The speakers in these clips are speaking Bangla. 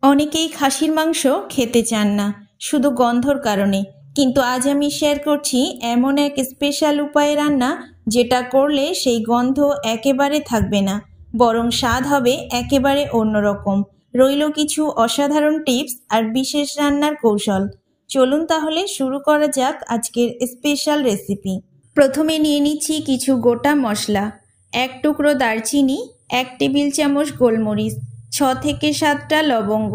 অনেকেই খাসির মাংস খেতে চান না শুধু গন্ধর কারণে, কিন্তু আজ আমি শেয়ার করছি এমন এক স্পেশাল উপায়ে রান্না যেটা করলে সেই গন্ধ একেবারে থাকবে না, বরং স্বাদ হবে একেবারে অন্যরকম। রইল কিছু অসাধারণ টিপস আর বিশেষ রান্নার কৌশল। চলুন তাহলে শুরু করা যাক আজকের স্পেশাল রেসিপি। প্রথমে নিয়ে নিচ্ছি কিছু গোটা মশলা। 1 টুকরো দারচিনি, 1 টেবিল চামচ গোলমরিচ, 6 থেকে 7টা লবঙ্গ,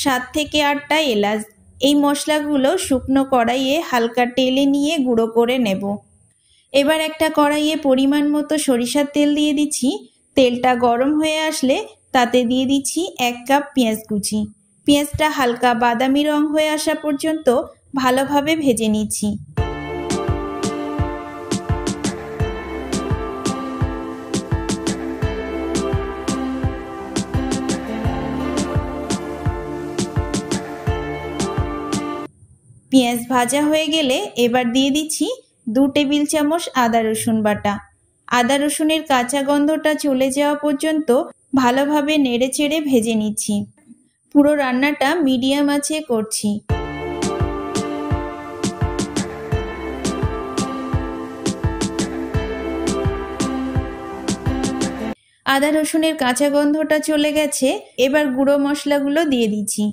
7 থেকে 8টা এলাচ। এই মশলাগুলো শুকনো কড়াইয়ে হালকা তেলে নিয়ে গুঁড়ো করে নেব। এবার একটা কড়াইয়ে পরিমাণ মতো সরিষার তেল দিয়ে দিচ্ছি। তেলটা গরম হয়ে আসলে তাতে দিয়ে দিচ্ছি 1 কাপ পেঁয়াজ কুচি। পেঁয়াজটা হালকা বাদামি রং হয়ে আসা পর্যন্ত ভালোভাবে ভেজে নিচ্ছি। পেঁয়াজ ভাজা হয়ে গেলে এবার দিয়ে দিচ্ছি 2 টেবিল চামচ আদা রসুন বাটা। আদা রসুনের কাঁচা গন্ধটা চলে যাওয়া পর্যন্ত ভালোভাবে নেড়েচেড়ে ভেজে নিচ্ছি। পুরো রান্নাটা মিডিয়াম আঁচে করছি। আদা রসুনের কাঁচা গন্ধটা চলে গেছে, এবার গুঁড়ো মশলাগুলো দিয়ে দিচ্ছি।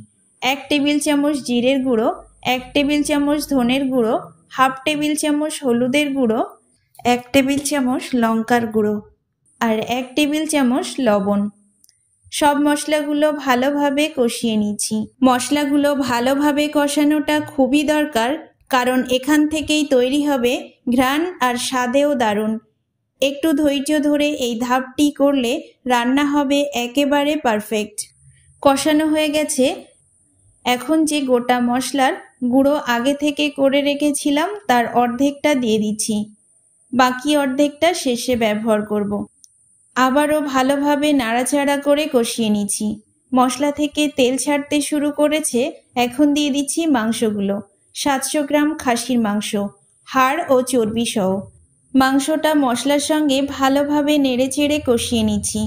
1 টেবিল চামচ জিরের গুঁড়ো, 1 টেবিল চামচ ধনের গুঁড়ো, হাফ টেবিল চামচ হলুদের গুঁড়ো, 1 টেবিল চামচ লঙ্কার গুঁড়ো আর 1 টেবিল চামচ লবণ। সব মশলাগুলো ভালোভাবে কষিয়ে নিচ্ছি। মশলাগুলো ভালোভাবে কষানোটা খুবই দরকার, কারণ এখান থেকেই তৈরি হবে ঘ্রাণ আর স্বাদেও দারুণ। একটু ধৈর্য ধরে এই ধাপটি করলে রান্না হবে একেবারে পারফেক্ট। কষানো হয়ে গেছে, এখন যে গোটা মশলার গুঁড়ো আগে থেকে করে রেখেছিলাম তার অর্ধেকটা দিয়ে দিচ্ছি। বাকি অর্ধেকটা শেষে ব্যবহার করব। আবারও ভালোভাবে নাড়াচাড়া করে কষিয়ে নিচ্ছি। মশলা থেকে তেল ছাড়তে শুরু করেছে, এখন দিয়ে দিচ্ছি মাংসগুলো। 700 গ্রাম খাসির মাংস, হাড় ও চর্বি সহ। মাংসটা মশলার সঙ্গে ভালোভাবে নেড়েচেড়ে কষিয়ে নিচ্ছি।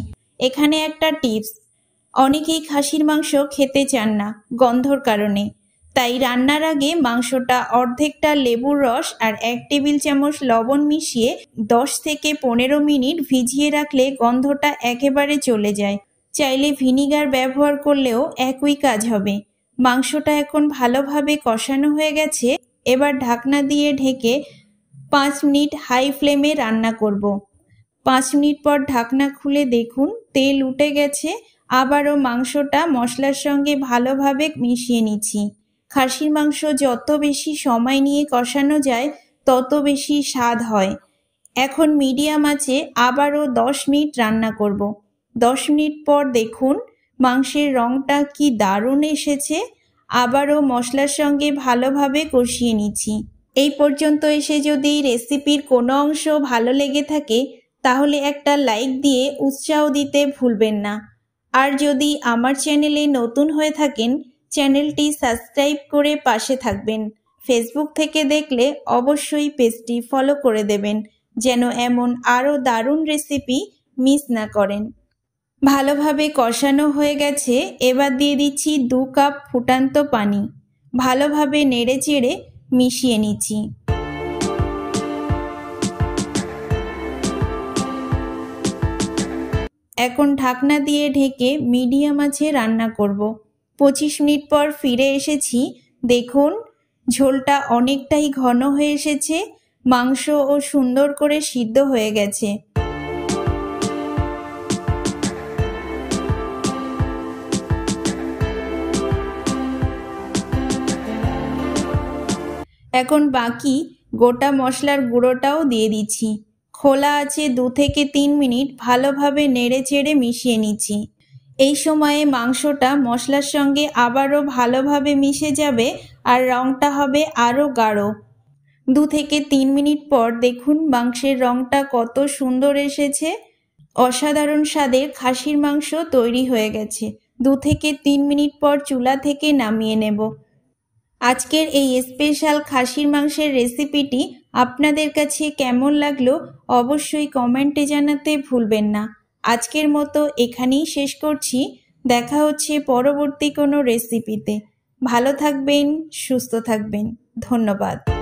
এখানে একটা টিপস, অনেকেই খাসির মাংস খেতে চান না গন্ধর কারণে, তাই রান্নার আগে মাংসটা অর্ধেকটা লেবুর রস আর 1 টেবিল চামচ লবণ মিশিয়ে 10 থেকে 15 মিনিট ভিজিয়ে রাখলে গন্ধটা একেবারে চলে যায়। চাইলে ভিনিগার ব্যবহার করলেও একই কাজ হবে। মাংসটা এখন ভালোভাবে কষানো হয়ে গেছে, এবার ঢাকনা দিয়ে ঢেকে 5 মিনিট হাই ফ্লেমে রান্না করব। 5 মিনিট পর ঢাকনা খুলে দেখুন তেল উঠে গেছে। আবারও মাংসটা মশলার সঙ্গে ভালোভাবে মিশিয়ে নিচ্ছি। খাসির মাংস যত বেশি সময় নিয়ে কষানো যায় তত বেশি স্বাদ হয়। এখন মিডিয়াম আঁচে আবারও 10 মিনিট রান্না করব। 10 মিনিট পর দেখুন মাংসের রঙটা কি দারুণ এসেছে। আবারও মশলার সঙ্গে ভালোভাবে কষিয়ে নিচ্ছি। এই পর্যন্ত এসে যদি রেসিপির কোনো অংশ ভালো লেগে থাকে তাহলে একটা লাইক দিয়ে উৎসাহ দিতে ভুলবেন না। আর যদি আমার চ্যানেলে নতুন হয়ে থাকেন চ্যানেলটি সাবস্ক্রাইব করে পাশে থাকবেন। ফেসবুক থেকে দেখলে অবশ্যই পেজটি ফলো করে দেবেন যেন এমন আরও দারুণ রেসিপি মিস না করেন। ভালোভাবে কষানো হয়ে গেছে, এবার দিয়ে দিচ্ছি 2 কাপ ফুটান্ত পানি। ভালোভাবে নেড়েচেড়ে মিশিয়ে নিচ্ছি। এখন ঢাকনা দিয়ে ঢেকে মিডিয়াম আঁচে রান্না করব। 25 মিনিট পর ফিরে এসেছি। দেখুন ঝোলটা অনেকটাই ঘন হয়ে এসেছে, মাংসও সুন্দর করে সিদ্ধ হয়ে গেছে। এখন বাকি গোটা মশলার গুঁড়োটাও দিয়ে দিচ্ছি। খোলা আছে 2 থেকে 3 মিনিট ভালোভাবে নেড়েচেড়ে মিশিয়ে নিচ্ছি। এই সময়ে মাংসটা মশলার সঙ্গে আবারও ভালোভাবে মিশে যাবে আর রঙটা হবে আরও গাঢ়। 2 থেকে 3 মিনিট পর দেখুন মাংসের রঙটা কত সুন্দর এসেছে। অসাধারণ স্বাদের খাসির মাংস তৈরি হয়ে গেছে। 2 থেকে 3 মিনিট পর চুলা থেকে নামিয়ে নেব। আজকের এই স্পেশাল খাসির মাংসের রেসিপিটি আপনাদের কাছে কেমন লাগলো অবশ্যই কমেন্টে জানাতে ভুলবেন না। আজকের মতো এখানেই শেষ করছি। দেখা হচ্ছে পরবর্তী কোনো রেসিপিতে। ভালো থাকবেন, সুস্থ থাকবেন। ধন্যবাদ।